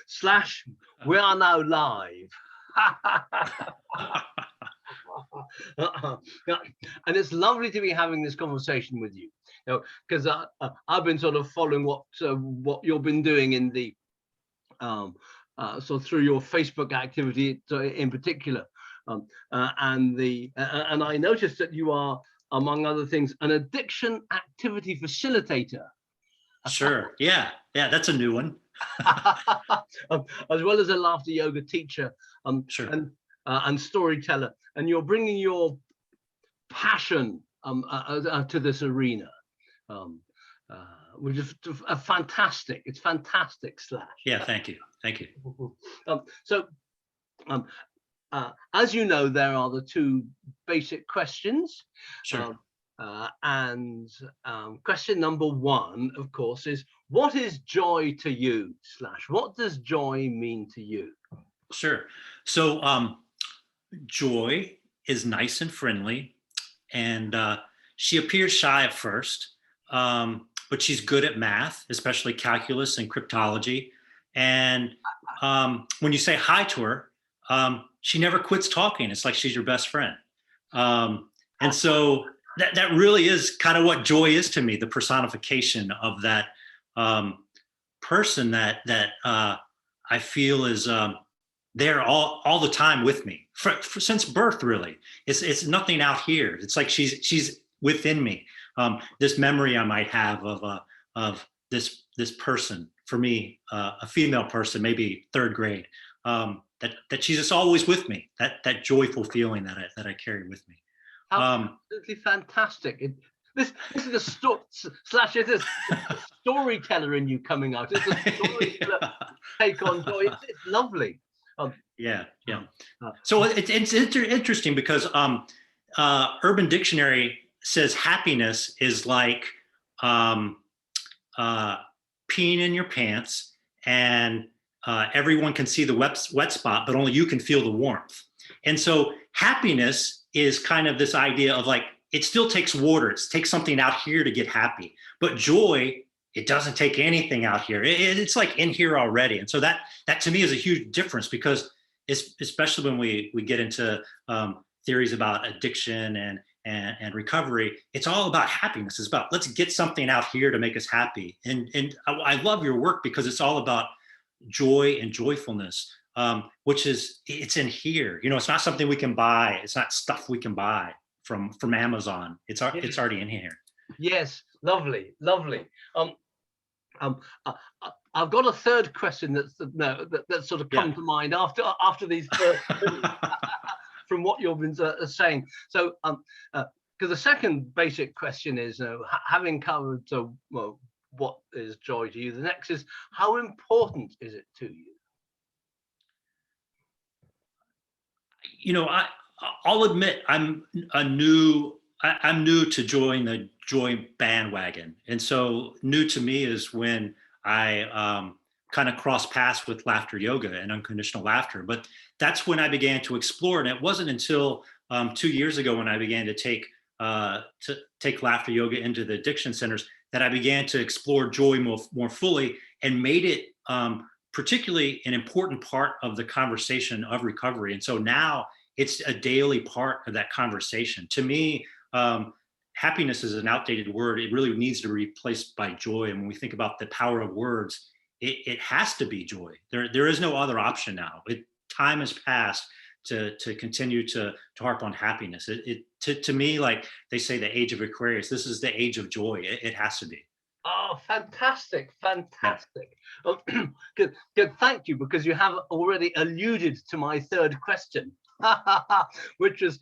Slash, we are now live. And it's lovely to be having this conversation with you, because I've been sort of following what you've been doing in the so through your Facebook activity in particular, and I noticed that you are, among other things, an addiction activity facilitator. Sure. Yeah, that's a new one. As well as a laughter yoga teacher, Sure. and storyteller, and you're bringing your passion to this arena, which is fantastic. It's fantastic, Slash. Yeah, thank you. As you know, there are the two basic questions. Sure. And question number one, of course, is what is joy to you, Slash? What does joy mean to you? Sure. So joy is nice and friendly, and she appears shy at first, but she's good at math, especially calculus and cryptology. And when you say hi to her, she never quits talking. It's like she's your best friend. And so that really is kind of what joy is to me, the personification of that person that I feel is there all the time with me since birth. Really, it's nothing out here. It's like she's within me. This memory I might have of this person, for me, a female person, maybe third grade, that she's just always with me. That joyful feeling that I carry with me. Absolutely fantastic. This is a Slash. It's a storyteller in you coming out. It's a storyteller take on joy. It's lovely. Yeah. So it's interesting because Urban Dictionary says happiness is like peeing in your pants, and everyone can see the wet spot, but only you can feel the warmth. And so happiness is kind of this idea of like, it still takes water. It takes something out here to get happy. But joy, it doesn't take anything out here. It's like in here already. And so that to me is a huge difference, because especially when we get into theories about addiction and recovery, it's all about happiness. It's about, let's get something out here to make us happy. And I love your work because it's all about joy and joyfulness, which is, it's in here. It's not something we can buy. It's not stuff we can buy from Amazon. It's already in here. Yes, lovely. I've got a third question that sort of come to mind after these first two, from what you've been saying. So, because the second basic question is, having covered what is joy to you, the next is, how important is it to you? I'll admit I'm new to join the joy bandwagon. And so new to me is when I kind of crossed paths with laughter yoga and unconditional laughter. But that's when I began to explore. And it wasn't until 2 years ago when I began to take laughter yoga into the addiction centers that I began to explore joy more fully, and made it particularly an important part of the conversation of recovery. And so now it's a daily part of that conversation. To me, happiness is an outdated word. It really needs to be replaced by joy. And when we think about the power of words, it has to be joy. There is no other option now. Time has passed to continue to harp on happiness. To me, like they say, the age of Aquarius, this is the age of joy. It has to be. Oh, fantastic. Good. Thank you, because you have already alluded to my third question, which is,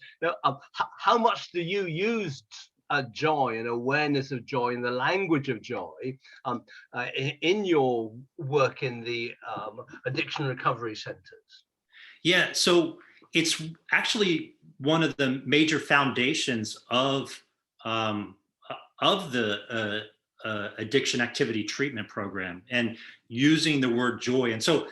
how much do you use joy and awareness of joy and the language of joy in your work in the addiction recovery centers? Yeah, so it's actually one of the major foundations of the addiction activity treatment program, and using the word joy. And so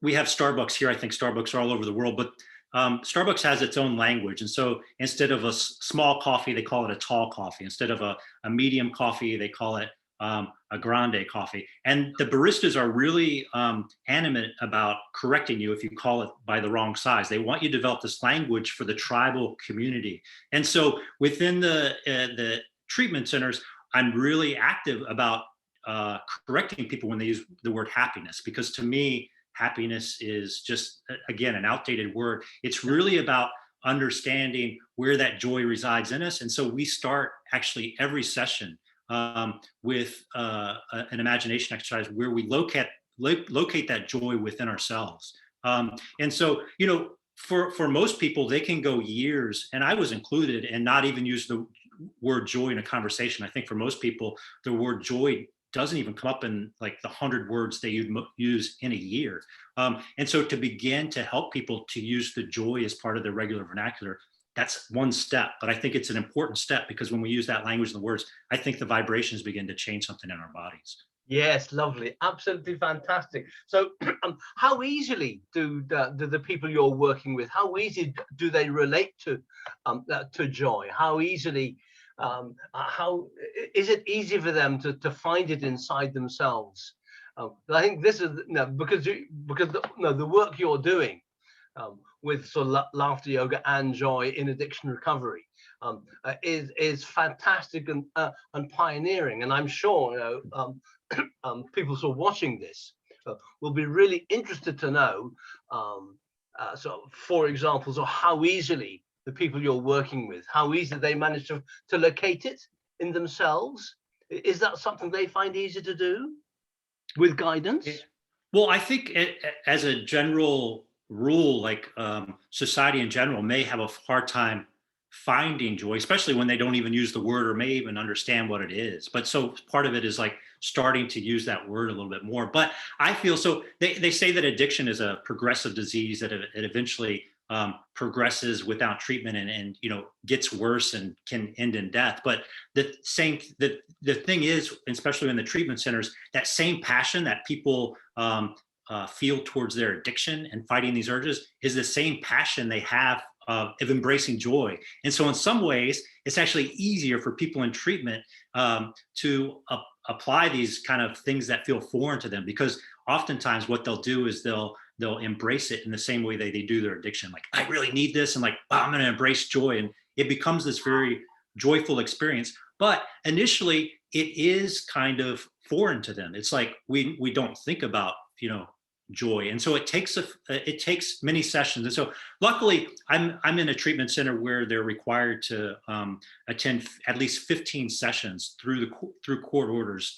we have Starbucks here. I think Starbucks are all over the world, but Starbucks has its own language. And so instead of a small coffee, they call it a tall coffee. Instead of a medium coffee, they call it a grande coffee. And the baristas are really animate about correcting you if you call it by the wrong size. They want you to develop this language for the tribal community. And so within the treatment centers, I'm really active about correcting people when they use the word happiness, because to me, happiness is just, again, an outdated word. It's really about understanding where that joy resides in us. And so we start actually every session with an imagination exercise where we locate that joy within ourselves. And so, for most people, they can go years, and I was included, and not even use the word joy in a conversation. I think for most people, the word joy doesn't even come up in like the 100 words they use in a year. And so to begin to help people to use the joy as part of their regular vernacular, that's one step. But I think it's an important step, because when we use that language and the words, I think the vibrations begin to change something in our bodies. Yes, lovely, absolutely fantastic. So, how easily do the people you're working with, how easy do they relate to joy? How easily, how is it easy for them to find it inside themselves? I think this is because the work you're doing with sort of laughter yoga and joy in addiction recovery is fantastic and pioneering. And I'm sure people sort of watching this will be really interested to know, so for examples of how easily the people you're working with, how easily they manage to locate it in themselves. Is that something they find easy to do with guidance? Well, I think as a general rule, like society in general may have a hard time finding joy, especially when they don't even use the word or may even understand what it is. But so part of it is like starting to use that word a little bit more. But I feel so they say that addiction is a progressive disease, that it eventually progresses without treatment and gets worse and can end in death. But the thing is, especially in the treatment centers, that same passion that people feel towards their addiction and fighting these urges is the same passion they have of embracing joy. And so in some ways, it's actually easier for people in treatment to apply these kind of things that feel foreign to them, because oftentimes what they'll do is they'll embrace it in the same way they do their addiction. Like, I really need this, and like, wow, I'm going to embrace joy. And it becomes this very joyful experience. But initially, it is kind of foreign to them. It's like we don't think about, joy. And so it takes many sessions. And so luckily I'm in a treatment center where they're required to attend at least 15 sessions through court orders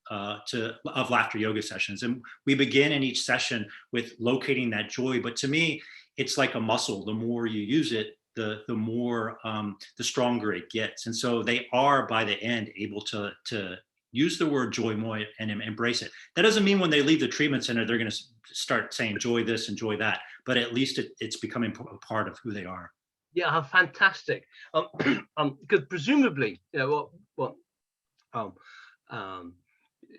of laughter yoga sessions. And we begin in each session with locating that joy. But to me, it's like a muscle. The more you use it, the more the stronger it gets. And so they are by the end able to use the word joy more and embrace it. That doesn't mean when they leave the treatment center, they're going to start saying joy this and joy that, but at least it's becoming a part of who they are. Yeah, how fantastic. Because presumably,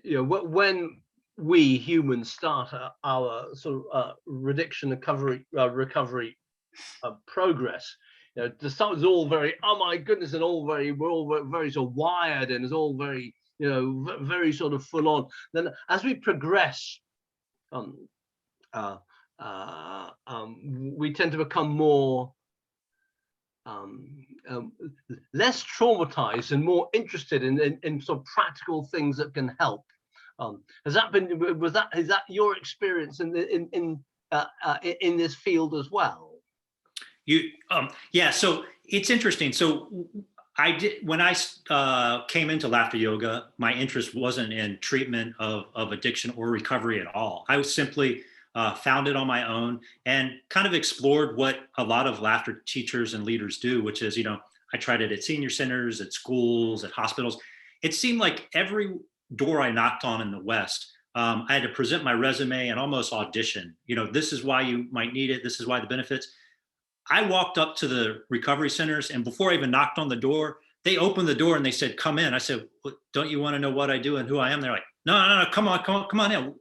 when we humans start our sort of addiction recovery progress, the start is all very, oh my goodness, and we're all very sort of wired, and it's all very, very sort of full on. Then as we progress, we tend to become more less traumatized and more interested in sort of practical things that can help. Is that your experience in this field as well? Yeah, so it's interesting. So I did, when I came into laughter yoga, my interest wasn't in treatment of addiction or recovery at all. I was simply found it on my own and kind of explored what a lot of laughter teachers and leaders do, which is, I tried it at senior centers, at schools, at hospitals. It seemed like every door I knocked on in the West, I had to present my resume and almost audition. This is why you might need it. This is why the benefits. I walked up to the recovery centers, and before I even knocked on the door, they opened the door and they said, "Come in." I said, well, "Don't you want to know what I do and who I am?" They're like, No, come on in.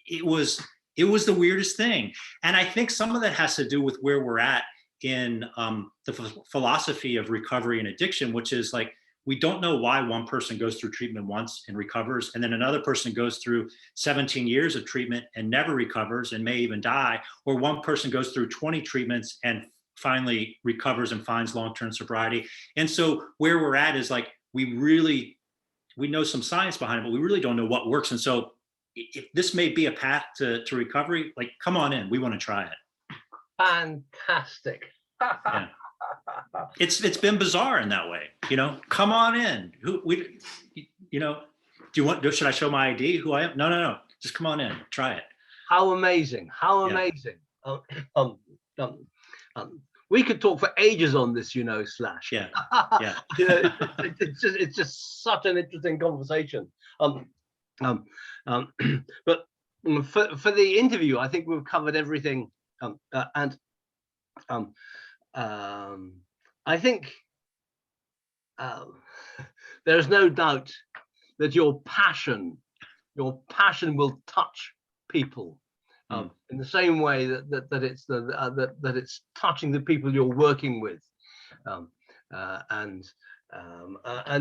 It was the weirdest thing. And I think some of that has to do with where we're at in the philosophy of recovery and addiction, which is like, we don't know why one person goes through treatment once and recovers, and then another person goes through 17 years of treatment and never recovers and may even die, or one person goes through 20 treatments and finally recovers and finds long-term sobriety. And so where we're at is like, we know some science behind it, but we really don't know what works. And so if this may be a path to recovery, like, come on in, we want to try it. Fantastic. Yeah. It's been bizarre in that way, come on in. Should I show my ID, who I am? No, just come on in, try it. How amazing. Amazing. We could talk for ages on this, Slash. Yeah. It's just such an interesting conversation. But for the interview, I think we've covered everything. I think there's no doubt that your passion will touch people in the same way that it's touching the people you're working with, and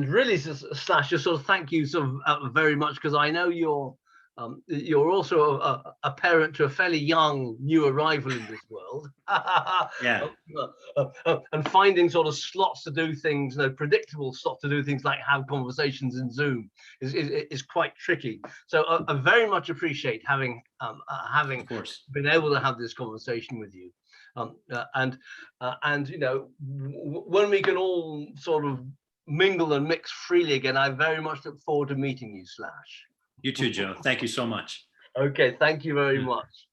really, Slash, just sort of thank you very much, because I know you're also a parent to a fairly young new arrival in this world. Yeah. And finding sort of slots to do things, predictable slots to do things like have conversations in Zoom is quite tricky. So I very much appreciate having Of course. been able to have this conversation with you. And when we can all sort of mingle and mix freely again, I very much look forward to meeting you, Slash. You too, Joe. Thank you so much. Okay, thank you very much.